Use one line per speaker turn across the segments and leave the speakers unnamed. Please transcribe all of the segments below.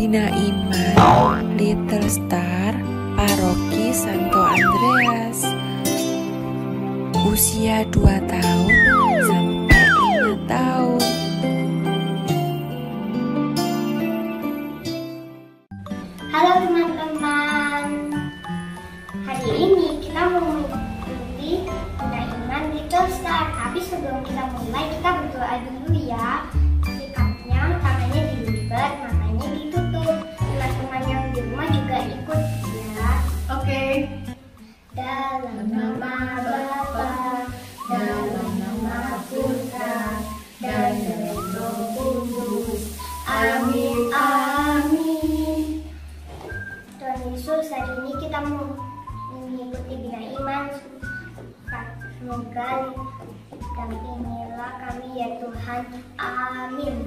Bina Iman Little Star Paroki Santo Andreas. Usia 2 tahun sampai 5 tahun.
Halo teman-teman, hari ini kita mau mengikuti Bina Iman Little Star. Tapi sebelum kita mulai, kita berdoa dulu ya. Sikapnya tangannya dilipat, matanya ditutup. Teman-teman yang di rumah juga ikut ya.
Oke.
Dalam nama Bapa, dalam nama Putra, dan dalam Roh Kudus. Amin, amin. Tuhan Yesus, hari ini kita mau mengikuti Bina Iman. Semoga dampingilah kami ya Tuhan. Amin.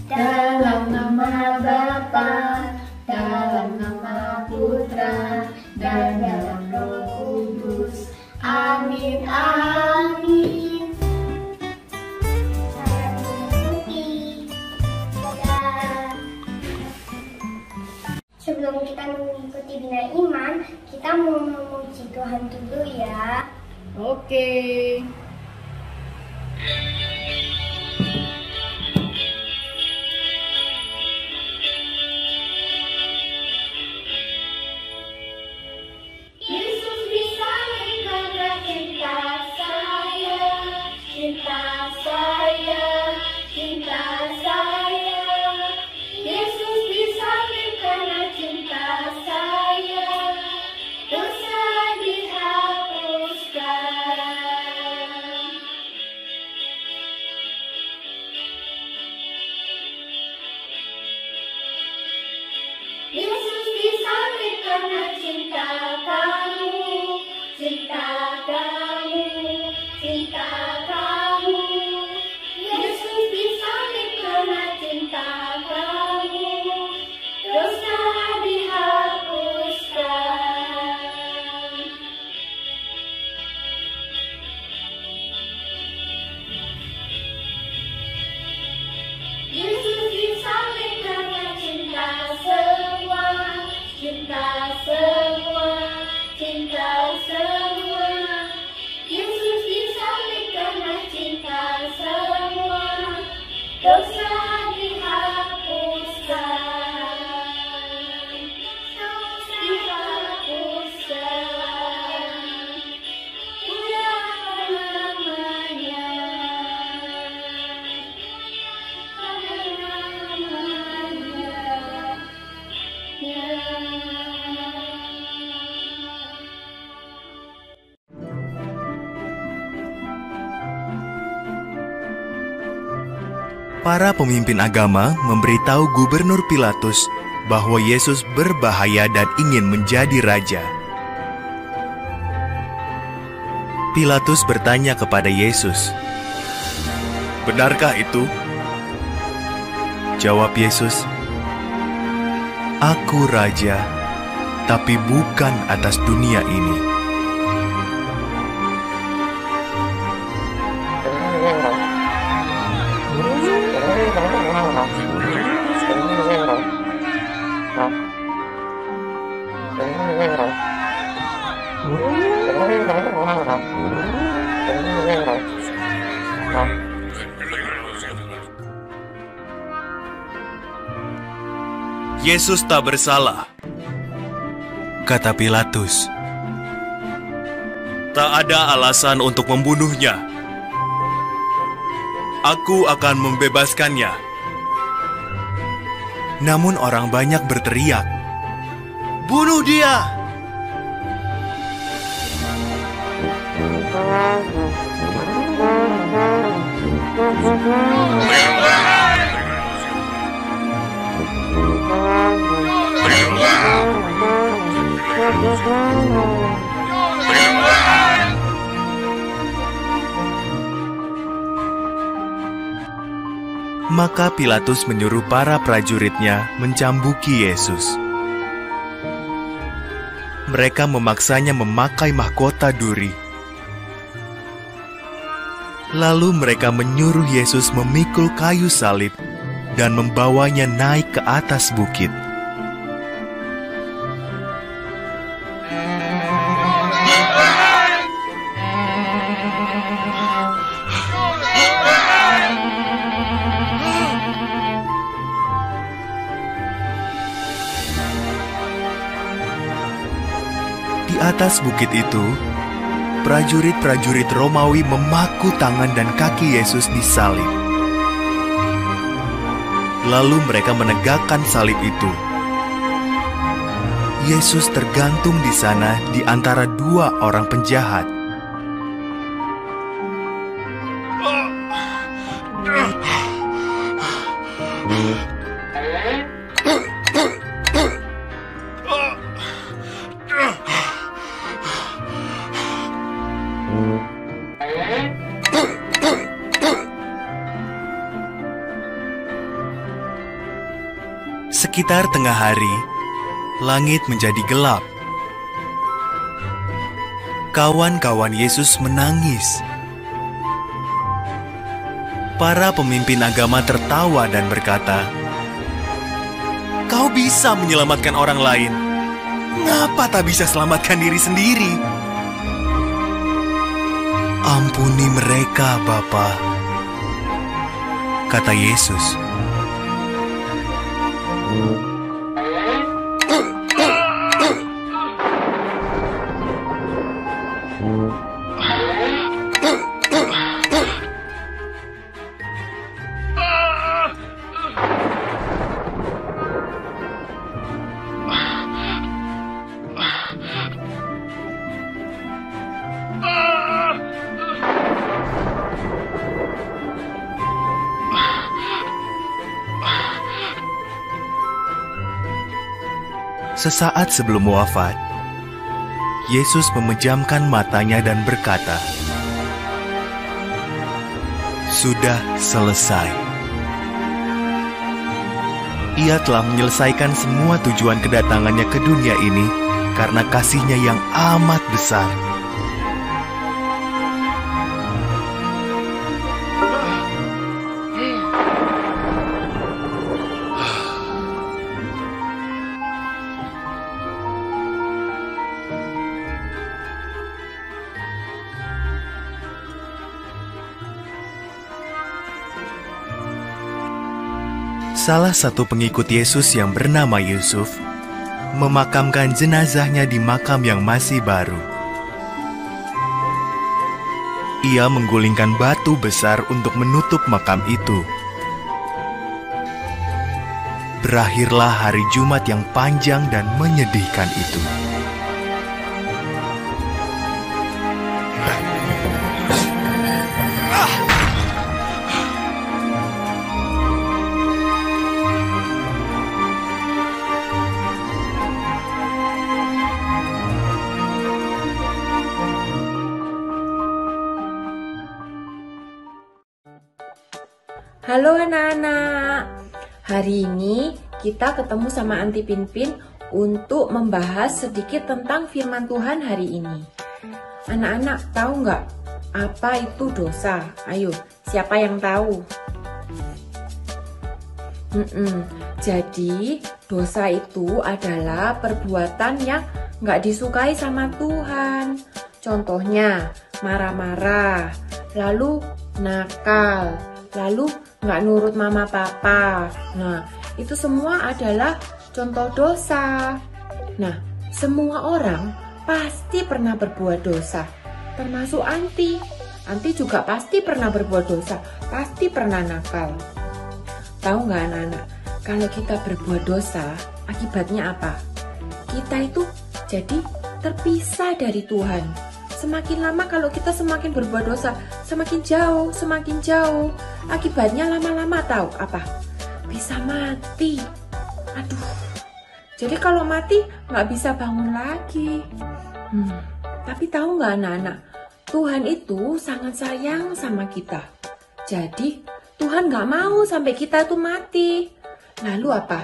Dalam nama Bapa, dalam nama Putra, dan dalam Roh Kudus. Amin, amin.
Selamat mengikuti. Dadah. Sebelum kita mengikuti Bina Iman, kita mau memuji Tuhan dulu ya.
Oke.
Yesus bisa karena cinta saya, cinta saya, cinta saya. Yesus bisa karena cinta saya, dosa dihapuskan. Yesus bisa karena cinta kamu, cinta kamu, cinta kamu. Yesus bisa karena cinta kamu, dosa dihapuskan. Yesus bisa karena cinta semua, cinta semua, cinta semua. Yesus bisa karena cinta semua, dosa dihapuskan, dosa dihapuskan. Pujilah namanya,
Para pemimpin agama memberitahu Gubernur Pilatus bahwa Yesus berbahaya dan ingin menjadi raja. Pilatus bertanya kepada Yesus, "Benarkah itu?" Jawab Yesus, "Aku raja, tapi bukan atas dunia ini." Yesus tak bersalah, kata Pilatus. Tak ada alasan untuk membunuhnya. Aku akan membebaskannya. Namun orang banyak berteriak, "Bunuh dia!" Maka Pilatus menyuruh para prajuritnya mencambuki Yesus. Mereka memaksanya memakai mahkota duri. Lalu mereka menyuruh Yesus memikul kayu salib dan membawanya naik ke atas bukit. atas bukit itu, prajurit-prajurit Romawi memaku tangan dan kaki Yesus disalib. Lalu mereka menegakkan salib itu. Yesus tergantung di sana di antara dua orang penjahat. Sekitar tengah hari, langit menjadi gelap. Kawan-kawan Yesus menangis. Para pemimpin agama tertawa dan berkata, "Kau bisa menyelamatkan orang lain. Ngapa tak bisa selamatkan diri sendiri?" "Ampuni mereka, Bapa," kata Yesus. Sesaat sebelum wafat, Yesus memejamkan matanya dan berkata, "Sudah selesai." Ia telah menyelesaikan semua tujuan kedatangannya ke dunia ini karena kasih-Nya yang amat besar. Salah satu pengikut Yesus yang bernama Yusuf memakamkan jenazahnya di makam yang masih baru. Ia menggulingkan batu besar untuk menutup makam itu. Berakhirlah hari Jumat yang panjang dan menyedihkan itu.
Halo anak-anak, hari ini kita ketemu sama Anti Pinpin untuk membahas sedikit tentang firman Tuhan hari ini. Anak-anak tahu nggak apa itu dosa? Ayo, siapa yang tahu? Jadi dosa itu adalah perbuatan yang nggak disukai sama Tuhan. Contohnya marah-marah, lalu nakal, lalu nggak nurut mama papa. Nah, itu semua adalah contoh dosa. Nah, semua orang pasti pernah berbuat dosa, termasuk Anti. Anti juga pasti pernah berbuat dosa, pasti pernah nakal. Tahu nggak anak-anak, kalau kita berbuat dosa, akibatnya apa? Kita itu jadi terpisah dari Tuhan. Semakin lama kalau kita semakin berbuat dosa, semakin jauh. Akibatnya lama-lama tahu apa? Bisa mati. Aduh. Jadi kalau mati nggak bisa bangun lagi. Tapi tahu nggak anak-anak? Tuhan itu sangat sayang sama kita. Jadi Tuhan nggak mau sampai kita itu mati. Lalu apa?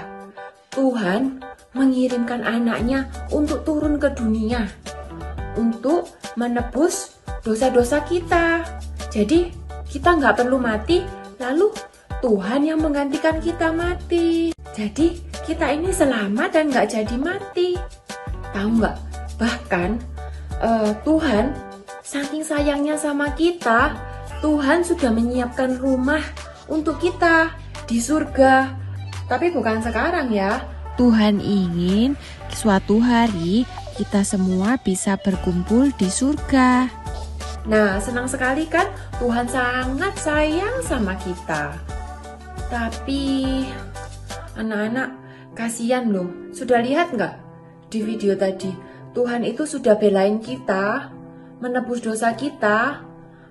Tuhan mengirimkan anaknya untuk turun ke dunia, untuk menebus dosa-dosa kita. Jadi kita nggak perlu mati, lalu Tuhan yang menggantikan kita mati. Jadi kita ini selamat dan nggak jadi mati. Tahu nggak? Bahkan Tuhan saking sayangnya sama kita, Tuhan sudah menyiapkan rumah untuk kita di surga. Tapi bukan sekarang ya.
Tuhan ingin suatu hari kita semua bisa berkumpul di surga.
Nah, senang sekali kan? Tuhan sangat sayang sama kita. Tapi, anak-anak, kasihan loh. Sudah lihat nggak di video tadi? Tuhan itu sudah belain kita, menebus dosa kita,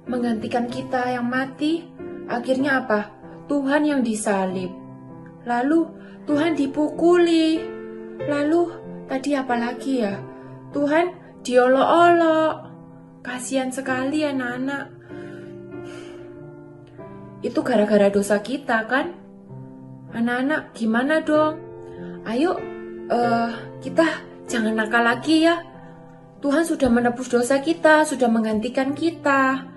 menggantikan kita yang mati. Akhirnya apa? Tuhan yang disalib. Lalu, Tuhan dipukuli. Lalu, tadi apa lagi ya? Tuhan diolok-olok. Kasihan sekali anak-anak. Itu gara-gara dosa kita kan? Anak-anak gimana dong? Ayo kita jangan nakal lagi ya. Tuhan sudah menebus dosa kita, sudah menggantikan kita.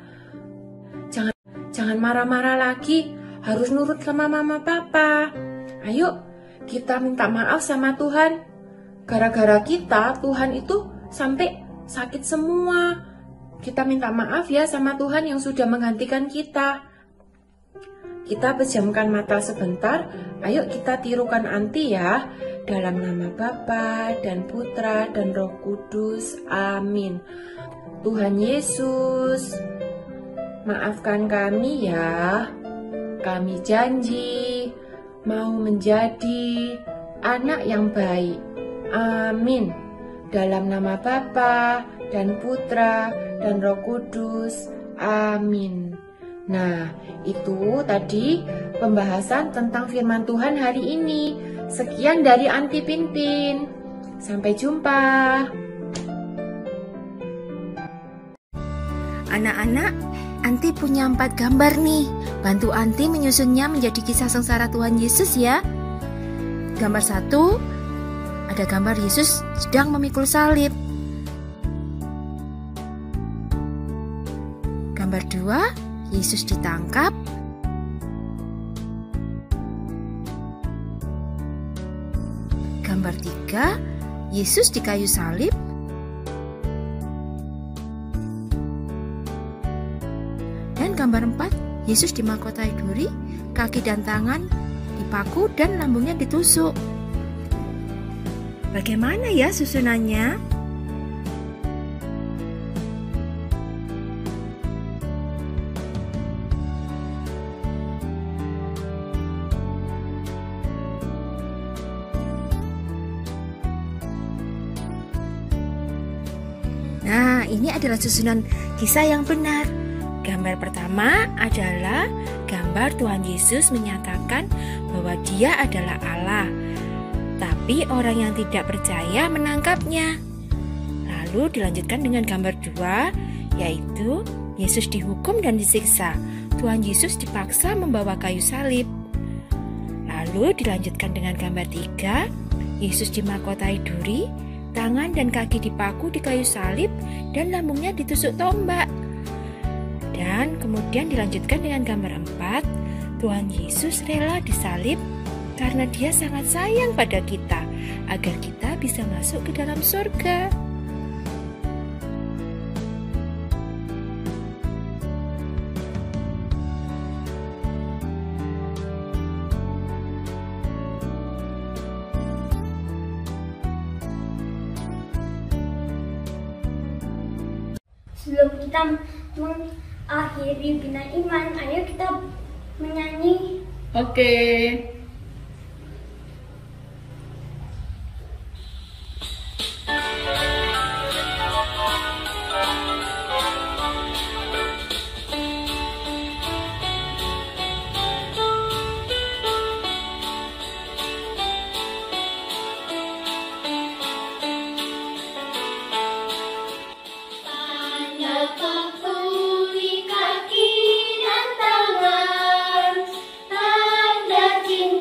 Jangan marah-marah lagi, harus nurut sama mama papa. Ayo kita minta maaf sama Tuhan. Gara-gara kita, Tuhan itu sampai sakit semua. Kita minta maaf ya sama Tuhan yang sudah menggantikan kita. Kita pejamkan mata sebentar. Ayo kita tirukan Anti ya. Dalam nama Bapa dan Putra dan Roh Kudus. Amin. Tuhan Yesus, maafkan kami ya. Kami janji mau menjadi anak yang baik. Amin. Dalam nama Bapa dan Putra dan Roh Kudus. Amin. Nah, itu tadi pembahasan tentang firman Tuhan hari ini. Sekian dari Anti Pinpin. Sampai jumpa.
Anak-anak, Anti punya 4 gambar nih. Bantu Anti menyusunnya menjadi kisah sengsara Tuhan Yesus ya. Gambar 1, ada gambar Yesus sedang memikul salib. Gambar 2, Yesus ditangkap. Gambar 3, Yesus di kayu salib. Dan gambar 4, Yesus dimahkotai duri, kaki dan tangan dipaku dan lambungnya ditusuk. Bagaimana ya susunannya? Nah, ini adalah susunan kisah yang benar. Gambar pertama adalah gambar Tuhan Yesus menyatakan bahwa Dia adalah Allah. Tapi orang yang tidak percaya menangkapnya. Lalu dilanjutkan dengan gambar 2, yaitu Yesus dihukum dan disiksa. Tuhan Yesus dipaksa membawa kayu salib. Lalu dilanjutkan dengan gambar 3, Yesus dimahkotai duri, tangan dan kaki dipaku di kayu salib, dan lambungnya ditusuk tombak. Dan kemudian dilanjutkan dengan gambar 4, Tuhan Yesus rela disalib karena Dia sangat sayang pada kita, agar kita bisa masuk ke dalam surga.
Sebelum kita mengakhiri Bina Iman, ayo kita menyanyi.
Oke.
Kaki dan tangan, tanda cinta.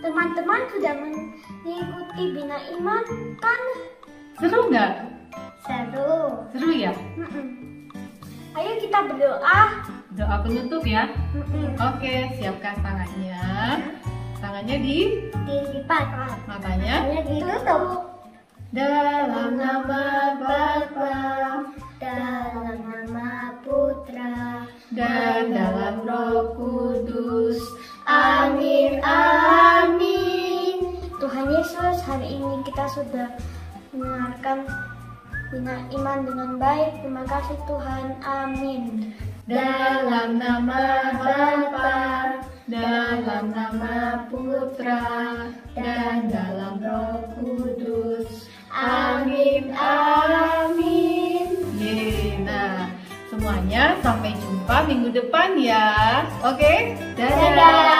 Teman-teman sudah mengikuti Bina Iman kan?
Seru nggak?
Seru.
Seru ya?
Ayo kita berdoa.
Doa penutup ya. Oke, siapkan tangannya. Tangannya
Dilipat.
matanya.
Hanya ditutup.
Dalam nama Bapa
Dalam nama Putra
dan dalam Roh Kudus.
Amin, amin. Tuhan Yesus, hari ini kita sudah mendengarkan Bina Iman dengan baik. Terima kasih Tuhan, amin.
Dalam nama Bapa, dalam nama Putra, dan dalam Roh Kudus. Amin, amin. Yeay. Nah, semuanya sampai jumpa minggu depan ya. Oke? Dadah.